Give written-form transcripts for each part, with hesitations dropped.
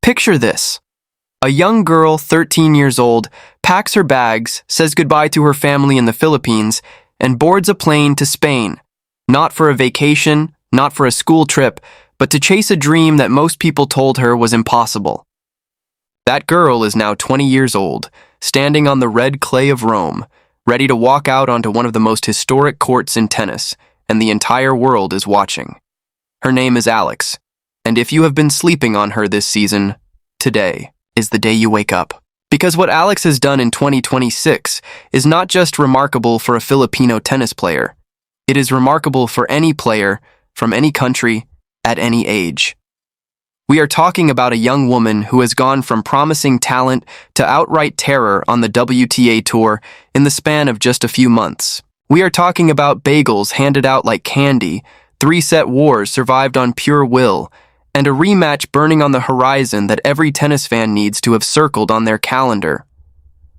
Picture this. A young girl, 13 years old, packs her bags, says goodbye to her family in the Philippines, and boards a plane to Spain. Not for a vacation, not for a school trip, but to chase a dream that most people told her was impossible. That girl is now 20 years old, standing on the red clay of Rome, ready to walk out onto one of the most historic courts in tennis, and the entire world is watching. Her name is Alex, and if you have been sleeping on her this season, today is the day you wake up. Because what Alex has done in 2026 is not just remarkable for a Filipino tennis player, it is remarkable for any player from any country at any age. We are talking about a young woman who has gone from promising talent to outright terror on the WTA Tour in the span of just a few months. We are talking about bagels handed out like candy, 3-set wars survived on pure will, and a rematch burning on the horizon that every tennis fan needs to have circled on their calendar.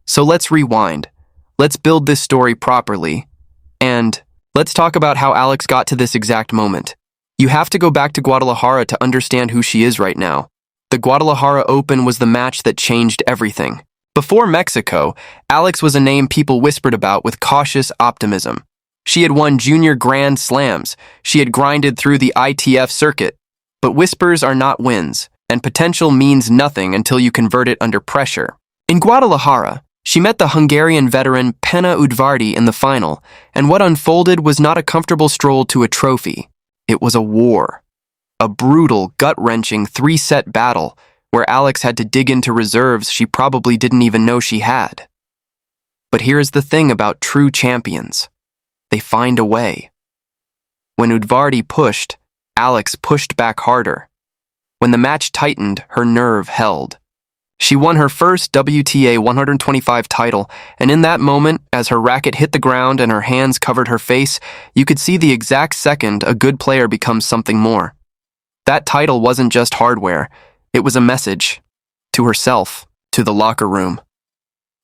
So let's rewind. Let's build this story properly. And let's talk about how Alex got to this exact moment. You have to go back to Guadalajara to understand who she is right now. The Guadalajara Open was the match that changed everything. Before Mexico, Alex was a name people whispered about with cautious optimism. She had won junior Grand Slams. She had grinded through the ITF circuit. But whispers are not wins, and potential means nothing until you convert it under pressure. In Guadalajara, she met the Hungarian veteran Pena Udvardy in the final, and what unfolded was not a comfortable stroll to a trophy. It was a war. A brutal, gut-wrenching 3-set battle where Alex had to dig into reserves she probably didn't even know she had. But here's the thing about true champions. They find a way. When Udvardy pushed, Alex pushed back harder. When the match tightened, her nerve held. She won her first WTA 125 title, and in that moment, as her racket hit the ground and her hands covered her face, you could see the exact second a good player becomes something more. That title wasn't just hardware, it was a message. To herself, to the locker room,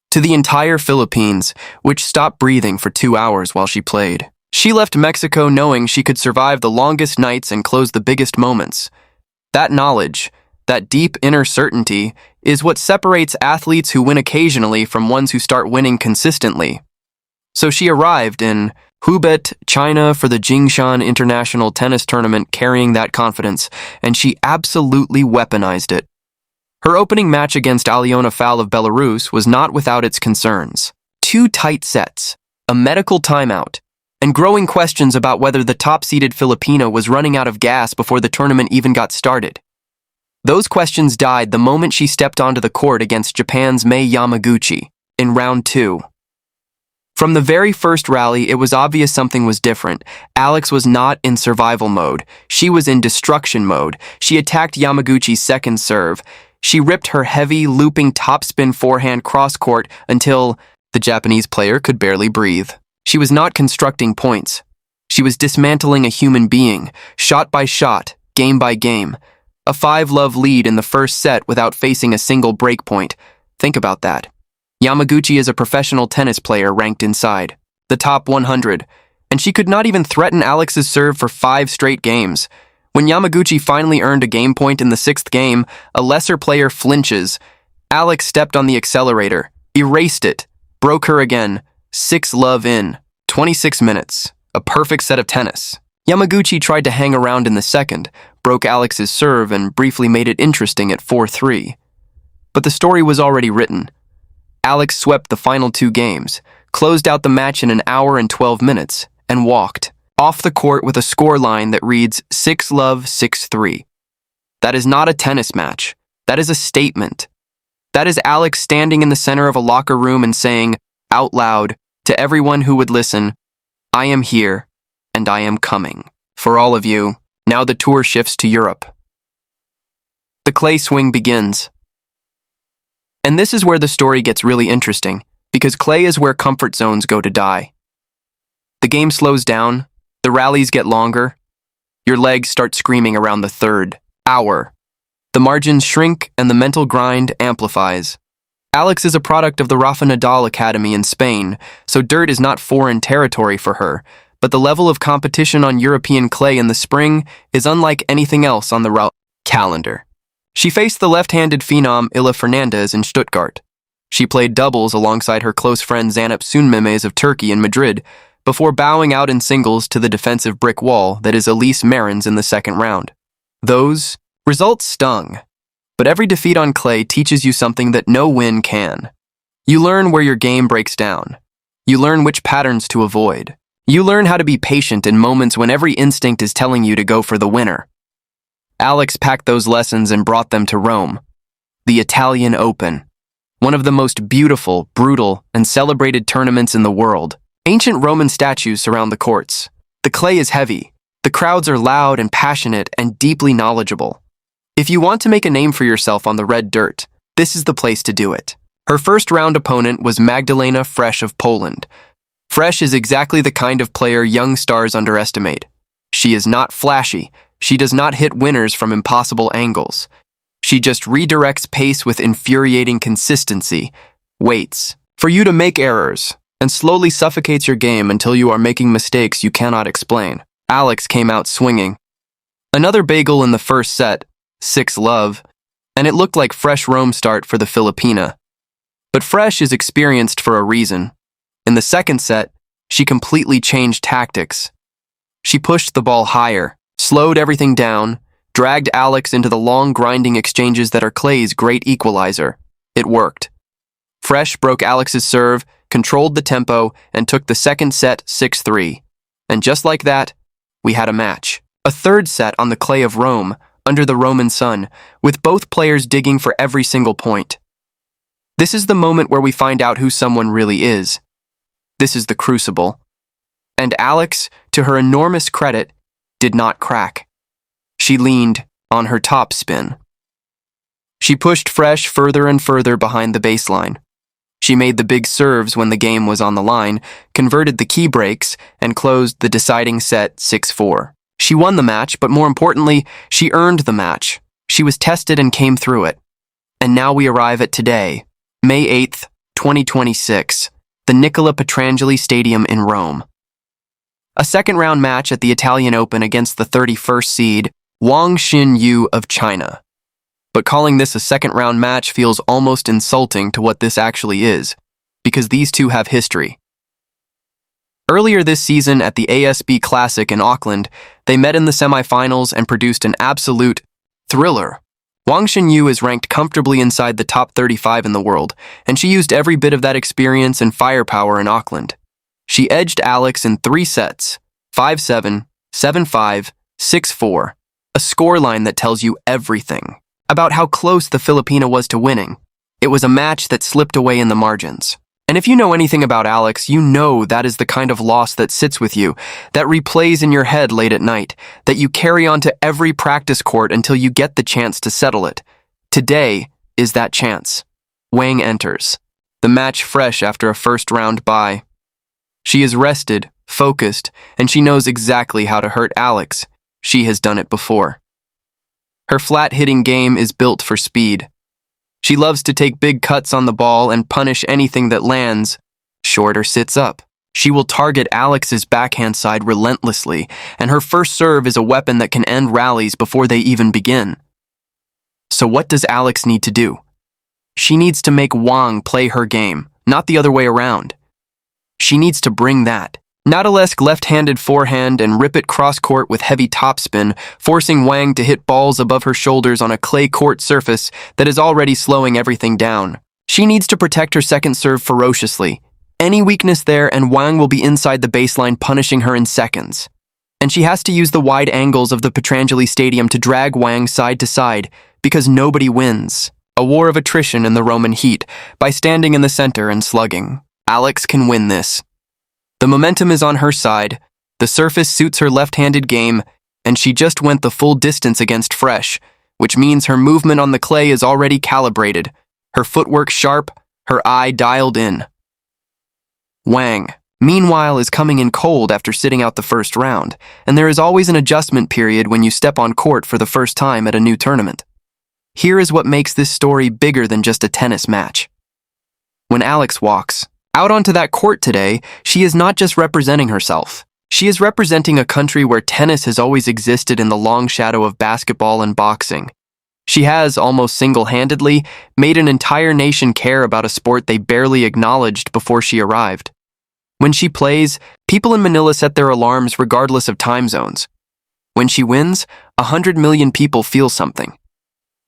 to the entire Philippines, which stopped breathing for 2 hours while she played. She left Mexico knowing she could survive the longest nights and close the biggest moments. That knowledge, that deep inner certainty, is what separates athletes who win occasionally from ones who start winning consistently. So she arrived in Hubei, China for the Jingshan International Tennis Tournament carrying that confidence, and she absolutely weaponized it. Her opening match against Alyona Fall of Belarus was not without its concerns. 2 tight sets, a medical timeout, and growing questions about whether the top-seeded Filipino was running out of gas before the tournament even got started. Those questions died the moment she stepped onto the court against Japan's Mei Yamaguchi in round 2. From the very first rally, it was obvious something was different. Alex was not in survival mode. She was in destruction mode. She attacked Yamaguchi's second serve. She ripped her heavy, looping topspin forehand cross-court until the Japanese player could barely breathe. She was not constructing points. She was dismantling a human being, shot by shot, game by game. A 5-love lead in the first set without facing a single break point. Think about that. Yamaguchi is a professional tennis player ranked inside the top 100, and she could not even threaten Alex's serve for 5 straight games. When Yamaguchi finally earned a game point in the 6th game, a lesser player flinches. Alex stepped on the accelerator, erased it, broke her again. 6-love in 26 minutes. A perfect set of tennis. Yamaguchi tried to hang around in the second, broke Alex's serve, and briefly made it interesting at 4-3. But the story was already written. Alex swept the final 2 games, closed out the match in 1 hour and 12 minutes, and walked off the court with a scoreline that reads 6-love, 6-3. That is not a tennis match. That is a statement. That is Alex standing in the center of a locker room and saying, out loud, to everyone who would listen, I am here, and I am coming. For all of you, now the tour shifts to Europe. The clay swing begins. And this is where the story gets really interesting, because clay is where comfort zones go to die. The game slows down, the rallies get longer, your legs start screaming around the 3rd hour. The margins shrink and the mental grind amplifies. Alex is a product of the Rafa Nadal Academy in Spain, so dirt is not foreign territory for her, but the level of competition on European clay in the spring is unlike anything else on the calendar. She faced the left-handed phenom Illa Fernandez in Stuttgart. She played doubles alongside her close friend Zeynep Sönmez of Turkey in Madrid, before bowing out in singles to the defensive brick wall that is Elise Mertens in the second round. Those results stung, but every defeat on clay teaches you something that no win can. You learn where your game breaks down. You learn which patterns to avoid. You learn how to be patient in moments when every instinct is telling you to go for the winner. Alex packed those lessons and brought them to Rome, the Italian Open, one of the most beautiful, brutal, and celebrated tournaments in the world. Ancient Roman statues surround the courts. The clay is heavy. The crowds are loud and passionate and deeply knowledgeable. If you want to make a name for yourself on the red dirt, this is the place to do it. Her first round opponent was Magdalena Fresh of Poland. Fresh is exactly the kind of player young stars underestimate. She is not flashy. She does not hit winners from impossible angles. She just redirects pace with infuriating consistency, waits for you to make errors, and slowly suffocates your game until you are making mistakes you cannot explain. Alex came out swinging. Another bagel in the first set, 6-love, and it looked like fresh Rome start for the Filipina. But Fresh is experienced for a reason. In the second set, she completely changed tactics. She pushed the ball higher, slowed everything down, dragged Alex into the long grinding exchanges that are clay's great equalizer. It worked. Fresh broke Alex's serve, controlled the tempo, and took the second set 6-3. And just like that, we had a match. A third set on the clay of Rome, under the Roman sun, with both players digging for every single point. This is the moment where we find out who someone really is. This is the crucible. And Alex, to her enormous credit, did not crack. She leaned on her top spin. She pushed Fresh further and further behind the baseline. She made the big serves when the game was on the line, converted the key breaks, and closed the deciding set 6-4. She won the match, but more importantly, she earned the match. She was tested and came through it. And now we arrive at today, May 8th, 2026, the Nicola Petrangeli Stadium in Rome. A second-round match at the Italian Open against the 31st seed, Wang Xinyu of China. But calling this a second-round match feels almost insulting to what this actually is, because these two have history. Earlier this season at the ASB Classic in Auckland, they met in the semifinals and produced an absolute thriller. Wang Xinyu is ranked comfortably inside the top 35 in the world, and she used every bit of that experience and firepower in Auckland. She edged Alex in 3 sets, 5-7, 7-5, 6-4, a scoreline that tells you everything about how close the Filipina was to winning. It was a match that slipped away in the margins. And if you know anything about Alex, you know that is the kind of loss that sits with you, that replays in your head late at night, that you carry on to every practice court until you get the chance to settle it. Today is that chance. Wang enters, the match fresh after a first-round bye. She is rested, focused, and she knows exactly how to hurt Alex. She has done it before. Her flat-hitting game is built for speed. She loves to take big cuts on the ball and punish anything that lands, short or sits up. She will target Alex's backhand side relentlessly, and her first serve is a weapon that can end rallies before they even begin. So what does Alex need to do? She needs to make Wang play her game, not the other way around. She needs to bring that Nadalesque left-handed forehand and rip it cross-court with heavy topspin, forcing Wang to hit balls above her shoulders on a clay court surface that is already slowing everything down. She needs to protect her second serve ferociously. Any weakness there and Wang will be inside the baseline punishing her in seconds. And she has to use the wide angles of the Petrangeli Stadium to drag Wang side to side, because nobody wins. A war of attrition in the Roman heat, by standing in the center and slugging. Alex can win this. The momentum is on her side, the surface suits her left-handed game, and she just went the full distance against Fresh, which means her movement on the clay is already calibrated, her footwork sharp, her eye dialed in. Wang, meanwhile, is coming in cold after sitting out the first round, and there is always an adjustment period when you step on court for the first time at a new tournament. Here is what makes this story bigger than just a tennis match. When Alex walks out onto that court today, she is not just representing herself. She is representing a country where tennis has always existed in the long shadow of basketball and boxing. She has, almost single-handedly, made an entire nation care about a sport they barely acknowledged before she arrived. When she plays, people in Manila set their alarms regardless of time zones. When she wins, 100 million people feel something.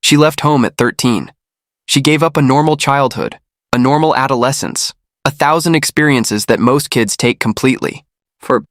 She left home at 13. She gave up a normal childhood, a normal adolescence, 1,000 experiences that most kids take completely. For